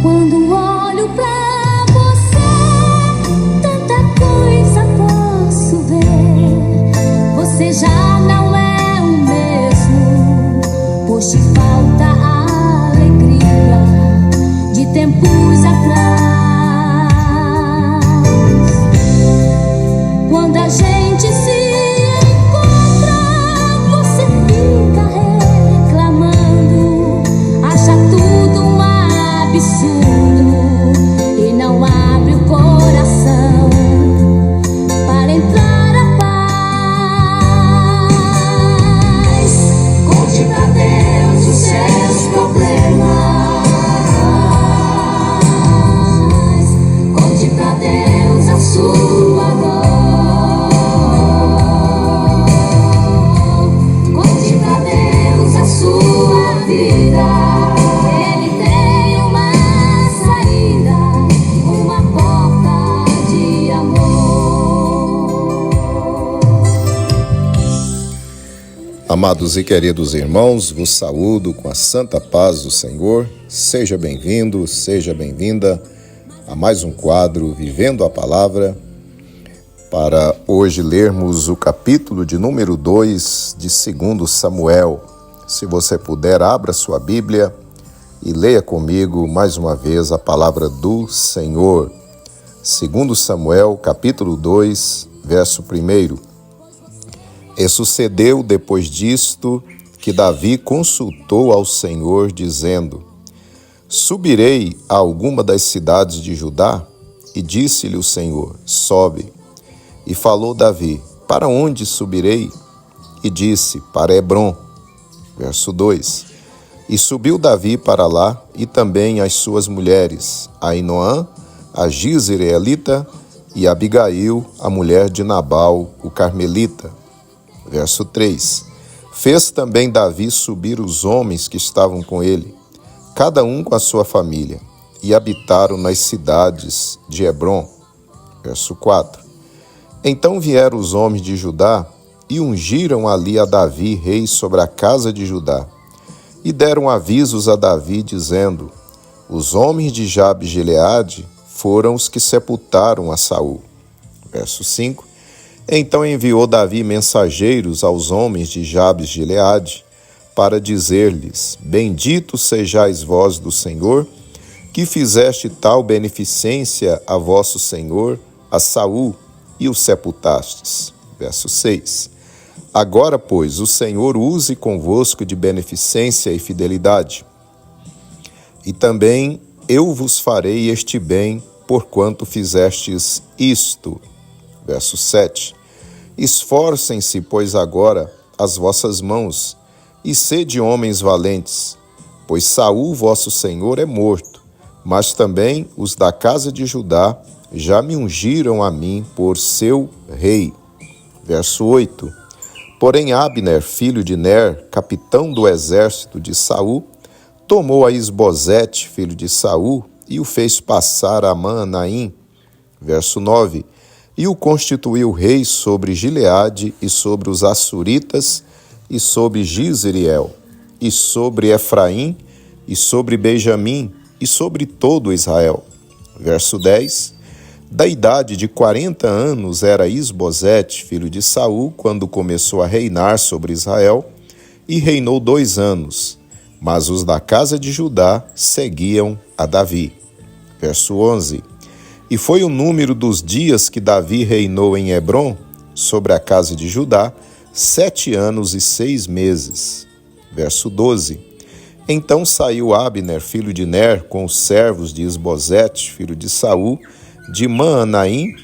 Quando olho pra você, tanta coisa posso ver. Você já não é o mesmo, pois te falta a alegria de tempos atrás. Quando a gente se encontra, você fica reclamando, acha tudo um absurdo e não abre o coração para entrar a paz. Conte pra Deus os seus problemas, conte pra Deus a sua dor. Amados e queridos irmãos, vos saúdo com a santa paz do Senhor. Seja bem-vindo, seja bem-vinda a mais um quadro Vivendo a Palavra, para hoje lermos o capítulo de número 2 de 2 Samuel. Se você puder, abra sua Bíblia e leia comigo mais uma vez a palavra do Senhor. 2 Samuel, capítulo 2, verso 1. E sucedeu depois disto que Davi consultou ao Senhor, dizendo: Subirei a alguma das cidades de Judá? E disse-lhe o Senhor: Sobe. E falou Davi: Para onde subirei? E disse: Para Hebrom. Verso 2. E subiu Davi para lá, e também as suas mulheres, Ainoã, a Jizreelita, e Abigail, a mulher de Nabal, o Carmelita. Verso 3. Fez também Davi subir os homens que estavam com ele, cada um com a sua família, e habitaram nas cidades de Hebrom. Verso 4. Então vieram os homens de Judá e ungiram ali a Davi rei sobre a casa de Judá, e deram avisos a Davi, dizendo: Os homens de Jabe-Gileade foram os que sepultaram a Saul. Verso 5. Então enviou Davi mensageiros aos homens de Jabes-Gileade para dizer-lhes: Bendito sejais vós do Senhor, que fizeste tal beneficência a vosso senhor, a Saul, e o sepultastes. Verso 6. Agora, pois, o Senhor use convosco de beneficência e fidelidade. E também eu vos farei este bem, porquanto fizestes isto. Verso 7. Esforcem-se, pois, agora as vossas mãos, e sede homens valentes, pois Saul, vosso senhor, é morto, mas também os da casa de Judá já me ungiram a mim por seu rei. Verso 8. Porém Abner, filho de Ner, capitão do exército de Saul, tomou a Isbosete, filho de Saul, e o fez passar a Maanaim. Verso 9. E o constituiu rei sobre Gileade e sobre os Assuritas e sobre Jizreel e sobre Efraim e sobre Benjamim e sobre todo Israel. Verso 10. Da idade de 40 anos era Isbosete, filho de Saul, quando começou a reinar sobre Israel, e reinou 2 anos, mas os da casa de Judá seguiam a Davi. Verso 11. E foi o número dos dias que Davi reinou em Hebrom, sobre a casa de Judá, 7 anos e 6 meses. Verso 12. Então saiu Abner, filho de Ner, com os servos de Isbosete, filho de Saul, de Maanaim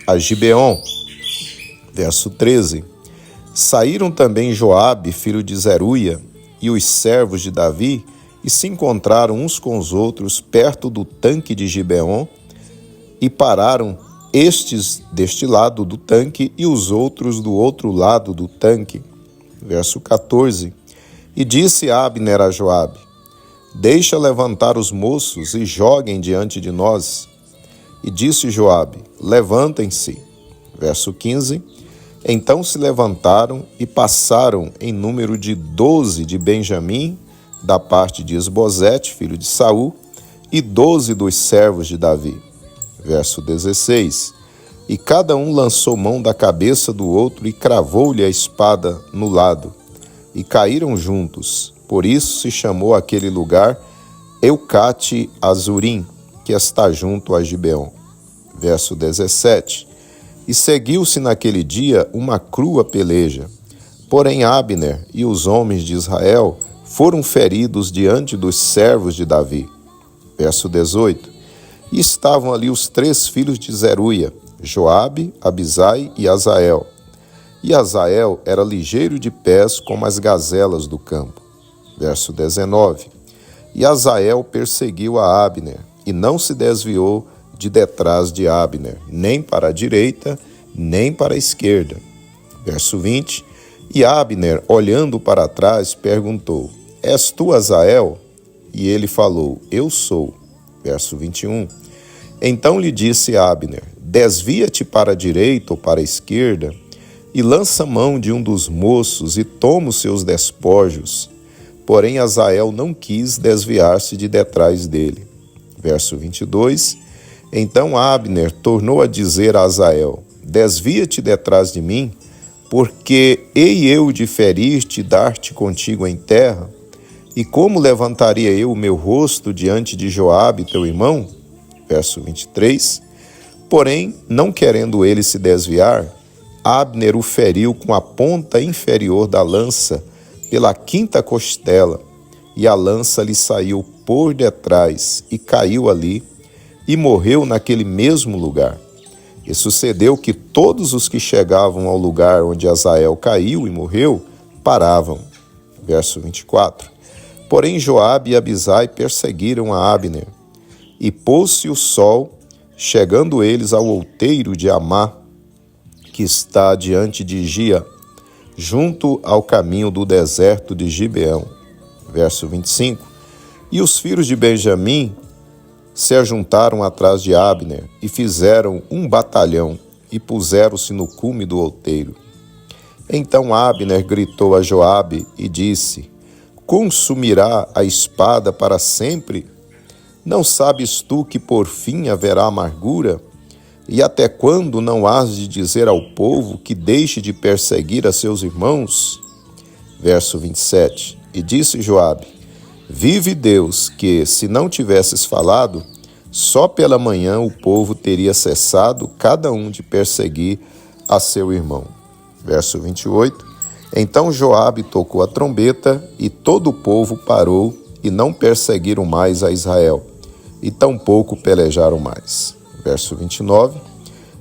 a Gibeon. Verso 13. Saíram também Joabe, filho de Zeruia, e os servos de Davi, e se encontraram uns com os outros perto do tanque de Gibeon, e pararam estes deste lado do tanque e os outros do outro lado do tanque. Verso 14. E disse Abner a Joabe: Deixa levantar os moços e joguem diante de nós. E disse Joabe: Levantem-se. Verso 15. Então se levantaram e passaram em número de 12 de Benjamim, da parte de Esbozete, filho de Saul, e 12 dos servos de Davi. Verso 16. E cada um lançou mão da cabeça do outro e cravou-lhe a espada no lado, e caíram juntos. Por isso se chamou aquele lugar Eucate Azurim, que está junto a Gibeon. Verso 17. E seguiu-se naquele dia uma crua peleja. Porém Abner e os homens de Israel foram feridos diante dos servos de Davi. Verso 18. E estavam ali os 3 filhos de Zeruia, Joabe, Abisai e Azael. E Azael era ligeiro de pés como as gazelas do campo. Verso 19. E Azael perseguiu a Abner, e não se desviou de detrás de Abner, nem para a direita, nem para a esquerda. Verso 20. E Abner, olhando para trás, perguntou: És tu Azael? E ele falou: Eu sou. Verso 21. Então lhe disse Abner: Desvia-te para a direita ou para a esquerda, e lança mão de um dos moços e toma os seus despojos. Porém Azael não quis desviar-se de detrás dele. Verso 22. Então Abner tornou a dizer a Azael: Desvia-te detrás de mim, porque hei eu de ferir-te e dar-te contigo em terra? E como levantaria eu o meu rosto diante de Joabe, teu irmão? Verso 23. Porém, não querendo ele se desviar, Abner o feriu com a ponta inferior da lança pela 5ª costela, e a lança lhe saiu por detrás e caiu ali, e morreu naquele mesmo lugar. E sucedeu que todos os que chegavam ao lugar onde Azael caiu e morreu, paravam. Verso 24. Porém Joabe e Abisai perseguiram a Abner, e pôs-se o sol, chegando eles ao outeiro de Amá, que está diante de Gia, junto ao caminho do deserto de Gibeão. Verso 25. E os filhos de Benjamim se ajuntaram atrás de Abner e fizeram um batalhão e puseram-se no cume do outeiro. Então Abner gritou a Joabe e disse: Consumirá a espada para sempre? Não sabes tu que por fim haverá amargura? E até quando não has de dizer ao povo que deixe de perseguir a seus irmãos? Verso 27. E disse Joabe: Vive Deus, que, se não tivesses falado, só pela manhã o povo teria cessado cada um de perseguir a seu irmão. Verso 28. Então Joabe tocou a trombeta, e todo o povo parou, e não perseguiram mais a Israel, e tampouco pelejaram mais. Verso 29.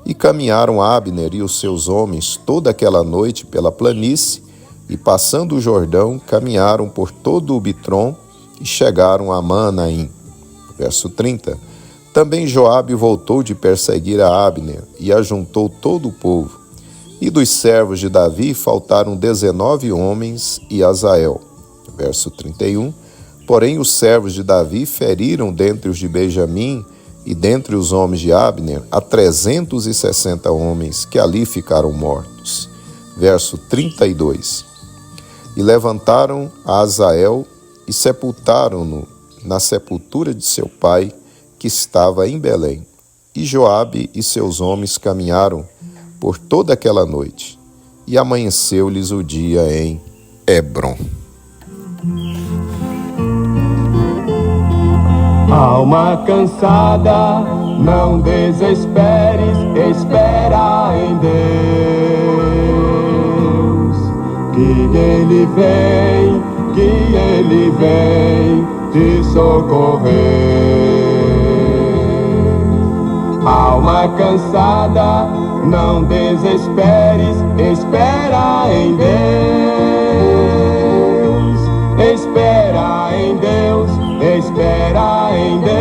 E caminharam Abner e os seus homens toda aquela noite pela planície, e passando o Jordão, caminharam por todo o Bitrom, e chegaram a Manaim. Verso 30. Também Joabe voltou de perseguir a Abner, e ajuntou todo o povo. E dos servos de Davi faltaram 19 homens e Azael. Verso 31. Porém os servos de Davi feriram dentre os de Benjamim e dentre os homens de Abner a 360 homens, que ali ficaram mortos. Verso 32. E levantaram a Azael e sepultaram-no na sepultura de seu pai, que estava em Belém. E Joabe e seus homens caminharam por toda aquela noite, e amanheceu-lhes o dia em Hebrom. Alma cansada, não desesperes, espera em Deus, que Ele vem te socorrer. Alma cansada, não desesperes, espera em Deus, espera em Deus, espera em Deus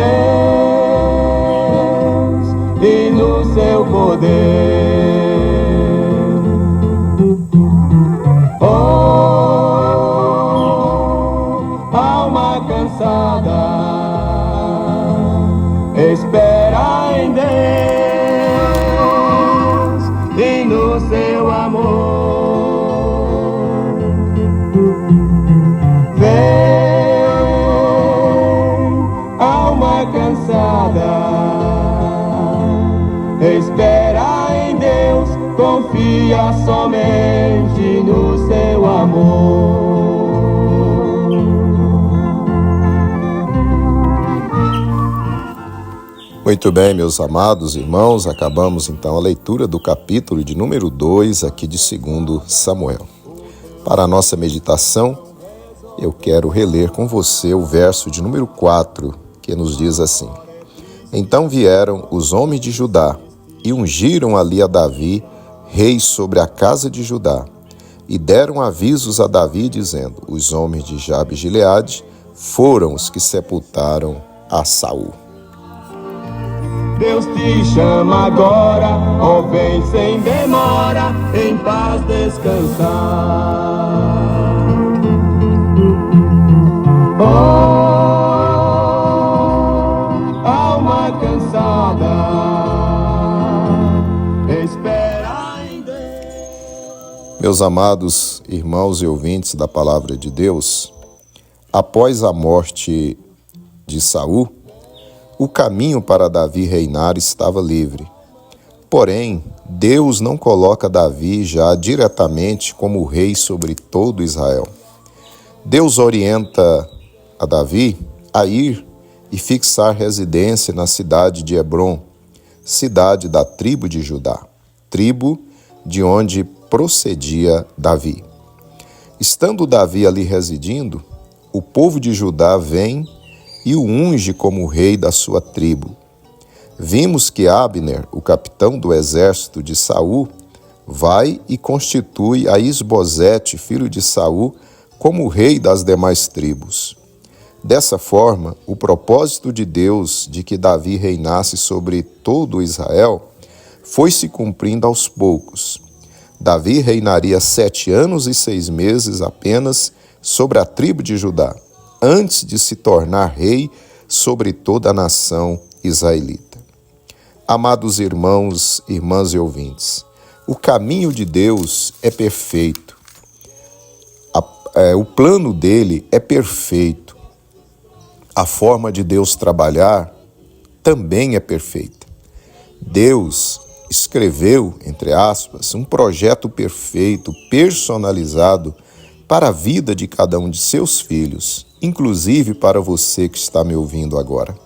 e no seu poder. Oh, alma cansada, espera em Deus e no seu amor. somente no seu amor. Muito bem, meus amados irmãos, acabamos então a leitura do capítulo de número 2 aqui de 2 Samuel. Para a nossa meditação, eu quero reler com você o verso de número 4, que nos diz assim: Então vieram os homens de Judá e ungiram ali a Davi, rei sobre a casa de Judá, e deram avisos a Davi, dizendo: Os homens de Jabes de Gileade foram os que sepultaram a Saul. Deus te chama agora, ó vem sem demora, em paz descansar. Oh, alma cansada, espera em Deus. Meus amados irmãos e ouvintes da Palavra de Deus, após a morte de Saul, o caminho para Davi reinar estava livre. Porém, Deus não coloca Davi já diretamente como rei sobre todo Israel. Deus orienta a Davi a ir e fixar residência na cidade de Hebrom, cidade da tribo de Judá, tribo de onde procedia Davi. Estando Davi ali residindo, o povo de Judá vem e o unge como rei da sua tribo. Vimos que Abner, o capitão do exército de Saul, vai e constitui a Isbosete, filho de Saul, como rei das demais tribos. Dessa forma, o propósito de Deus de que Davi reinasse sobre todo Israel foi se cumprindo aos poucos. Davi reinaria 7 anos e 6 meses apenas sobre a tribo de Judá, antes de se tornar rei sobre toda a nação israelita. Amados irmãos, irmãs e ouvintes, o caminho de Deus é perfeito. O plano dele é perfeito. A forma de Deus trabalhar também é perfeita. Deus escreveu, entre aspas, um projeto perfeito, personalizado para a vida de cada um de seus filhos, inclusive para você que está me ouvindo agora.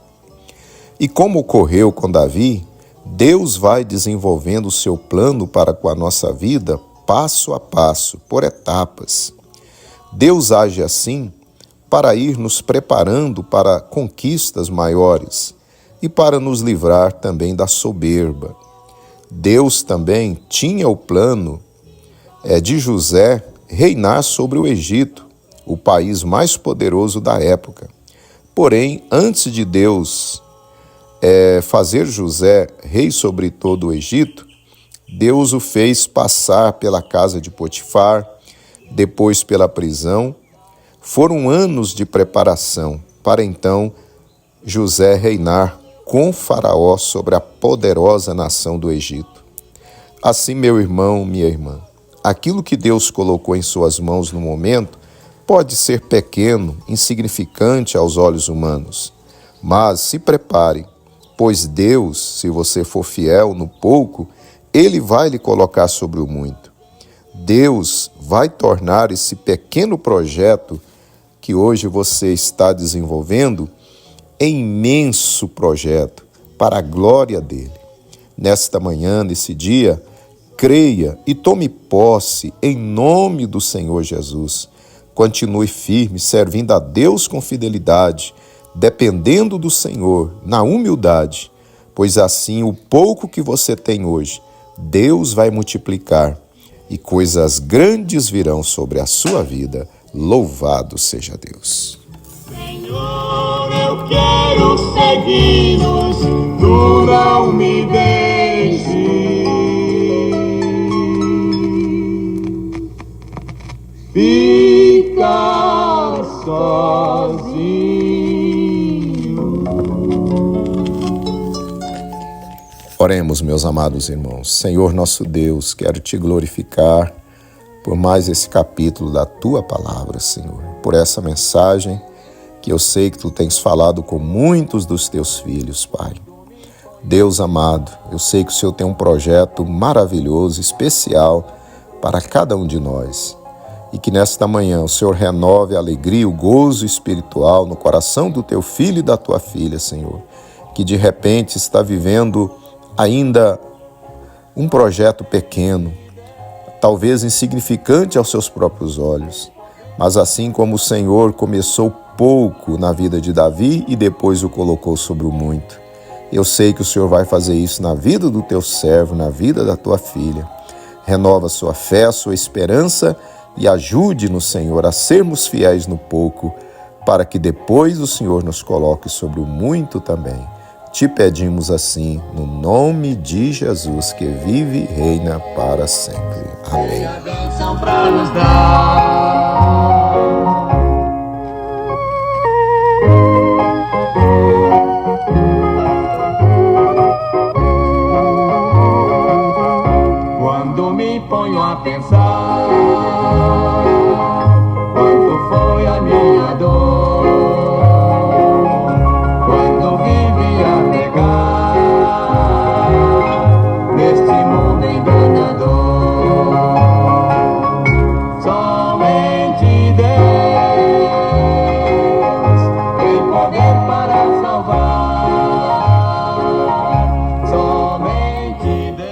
E como ocorreu com Davi, Deus vai desenvolvendo o seu plano para com a nossa vida passo a passo, por etapas. Deus age assim para ir nos preparando para conquistas maiores e para nos livrar também da soberba. Deus também tinha o plano de José reinar sobre o Egito, o país mais poderoso da época. Porém, antes de Deus fazer José rei sobre todo o Egito, Deus o fez passar pela casa de Potifar, depois pela prisão. Foram anos de preparação para então José reinar com Faraó sobre a poderosa nação do Egito. Assim, meu irmão, minha irmã, aquilo que Deus colocou em suas mãos no momento pode ser pequeno, insignificante aos olhos humanos, mas se prepare, pois Deus, se você for fiel no pouco, Ele vai lhe colocar sobre o muito. Deus vai tornar esse pequeno projeto que hoje você está desenvolvendo em imenso projeto para a glória dele. Nesta manhã, nesse dia, creia e tome posse em nome do Senhor Jesus. Continue firme, servindo a Deus com fidelidade, dependendo do Senhor, na humildade, pois assim o pouco que você tem hoje, Deus vai multiplicar e coisas grandes virão sobre a sua vida. Louvado seja Deus. Senhor, eu quero seguir-nos, tu não me deixes ficar sozinho. Oremos, meus amados irmãos. Senhor nosso Deus, quero te glorificar por mais esse capítulo da tua palavra, Senhor, por essa mensagem que eu sei que tu tens falado com muitos dos teus filhos, Pai. Deus amado, eu sei que o Senhor tem um projeto maravilhoso, especial para cada um de nós. E que nesta manhã o Senhor renove a alegria e o gozo espiritual no coração do teu filho e da tua filha, Senhor, que de repente está vivendo ainda um projeto pequeno, talvez insignificante aos seus próprios olhos, mas assim como o Senhor começou pouco na vida de Davi e depois o colocou sobre o muito, eu sei que o Senhor vai fazer isso na vida do teu servo, na vida da tua filha. Renova sua fé, sua esperança e ajude-nos, Senhor, a sermos fiéis no pouco, para que depois o Senhor nos coloque sobre o muito também. Te pedimos assim, no nome de Jesus, que vive e reina para sempre. Amém. A bênção pra nos dar. Quando me ponho a pensar quanto foi a minha dor, quando vivi a negar neste mundo enganador, somente Deus tem poder para salvar, somente Deus.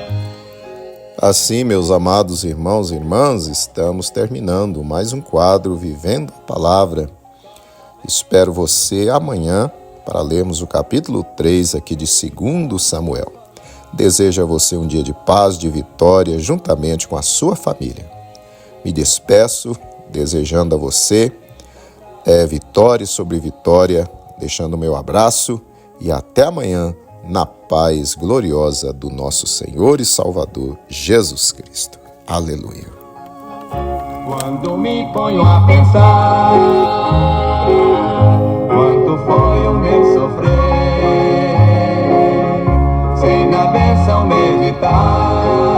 Assim, meus amados irmãos e irmãs, estamos terminando mais um quadro Vivendo a Palavra. Espero você amanhã para lermos o capítulo 3 aqui de 2 Samuel. Desejo a você um dia de paz, de vitória, juntamente com a sua família. Me despeço desejando a você vitória sobre vitória, deixando o meu abraço e até amanhã, na paz gloriosa do nosso Senhor e Salvador Jesus Cristo. Aleluia. Quando me ponho a pensar quanto foi o meu sofrer, sem na bênção meditar.